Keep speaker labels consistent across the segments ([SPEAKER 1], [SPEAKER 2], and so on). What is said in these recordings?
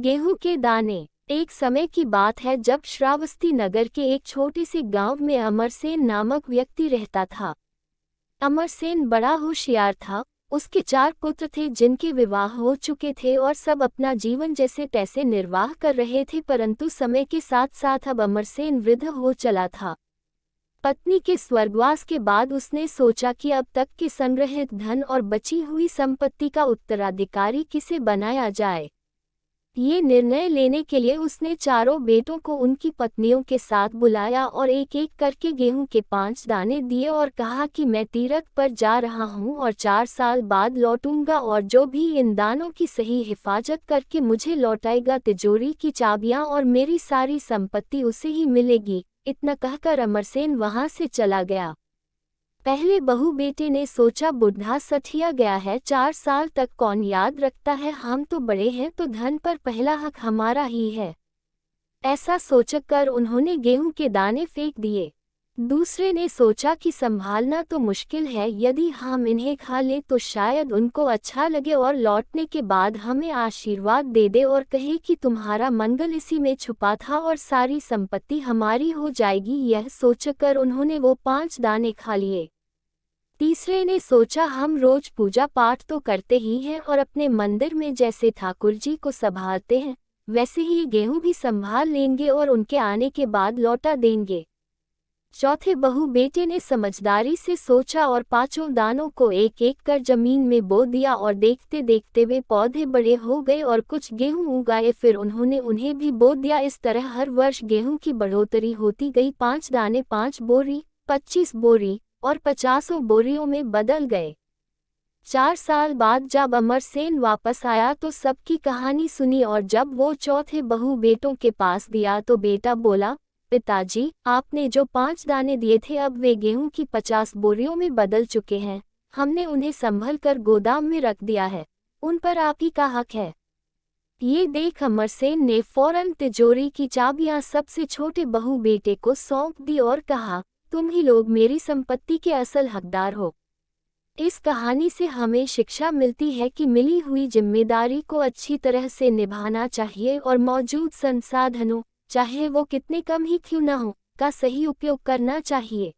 [SPEAKER 1] गेहूं के दाने। एक समय की बात है जब श्रावस्ती नगर के एक छोटे से गांव में अमरसेन नामक व्यक्ति रहता था। अमरसेन बड़ा होशियार था। उसके 4 पुत्र थे जिनके विवाह हो चुके थे और सब अपना जीवन जैसे तैसे निर्वाह कर रहे थे, परंतु समय के साथ साथ अब अमरसेन वृद्ध हो चला था। पत्नी के स्वर्गवास के बाद उसने सोचा कि अब तक के संग्रहित धन और बची हुई संपत्ति का उत्तराधिकारी किसे बनाया जाए। ये निर्णय लेने के लिए उसने चारों बेटों को उनकी पत्नियों के साथ बुलाया और एक एक करके गेहूं के 5 दाने दिए और कहा कि मैं तीरथ पर जा रहा हूं और 4 साल बाद लौटूंगा, और जो भी इन दानों की सही हिफाजत करके मुझे लौटाएगा, तिजोरी की चाबियां और मेरी सारी संपत्ति उसे ही मिलेगी। इतना कहकर अमरसेन वहां से चला गया। पहले बहू बेटे ने सोचा, बुढ़ा सठिया गया है, 4 साल तक कौन याद रखता है, हम तो बड़े हैं तो धन पर पहला हक हमारा ही है। ऐसा सोचकर उन्होंने गेहूं के दाने फेंक दिए। दूसरे ने सोचा कि संभालना तो मुश्किल है, यदि हम इन्हें खा लें तो शायद उनको अच्छा लगे और लौटने के बाद हमें आशीर्वाद दे दे और कहे कि तुम्हारा मंगल इसी में छुपा था और सारी संपत्ति हमारी हो जाएगी। यह सोचकर उन्होंने वो 5 दाने खा लिए। तीसरे ने सोचा, हम रोज पूजा पाठ तो करते ही हैं और अपने मंदिर में जैसे ठाकुर जी को संभालते हैं वैसे ही गेहूं भी संभाल लेंगे और उनके आने के बाद लौटा देंगे। चौथे बहू बेटे ने समझदारी से सोचा और 5 दानों को एक एक कर जमीन में बो दिया और देखते देखते वे पौधे बड़े हो गए और कुछ गेहूं उगाए। फिर उन्होंने उन्हें भी बो दिया। इस तरह हर वर्ष गेहूं की बढ़ोतरी होती गई। 5 दाने 5 बोरी, 25 बोरी और 50 बोरियों में बदल गए। 4 साल बाद जब अमरसेन वापस आया तो सबकी कहानी सुनी और जब वो चौथे बहू बेटों के पास दिया तो बेटा बोला, पिताजी, आपने जो 5 दाने दिए थे अब वे गेहूं की 50 बोरियों में बदल चुके हैं। हमने उन्हें संभल कर गोदाम में रख दिया है, उन पर आप ही का हक है। ये देख अमरसेन ने फौरन तिजोरी की चाबियां सबसे छोटे बहू बेटे को सौंप दी और कहा, तुम ही लोग मेरी संपत्ति के असल हकदार हो। इस कहानी से हमें शिक्षा मिलती है कि मिली हुई जिम्मेदारी को अच्छी तरह से निभाना चाहिए और मौजूद संसाधनों, चाहे वो कितने कम ही क्यों न हो, का सही उपयोग करना चाहिए।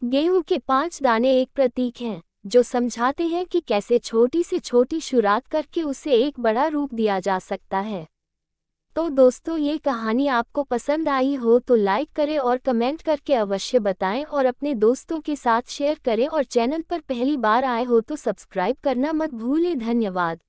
[SPEAKER 1] गेहूं के 5 दाने एक प्रतीक हैं जो समझाते हैं कि कैसे छोटी से छोटी शुरुआत करके उसे एक बड़ा रूप दिया जा सकता है। तो दोस्तों, ये कहानी आपको पसंद आई हो तो लाइक करें और कमेंट करके अवश्य बताएं और अपने दोस्तों के साथ शेयर करें और चैनल पर पहली बार आए हो तो सब्सक्राइब करना मत भूलें। धन्यवाद।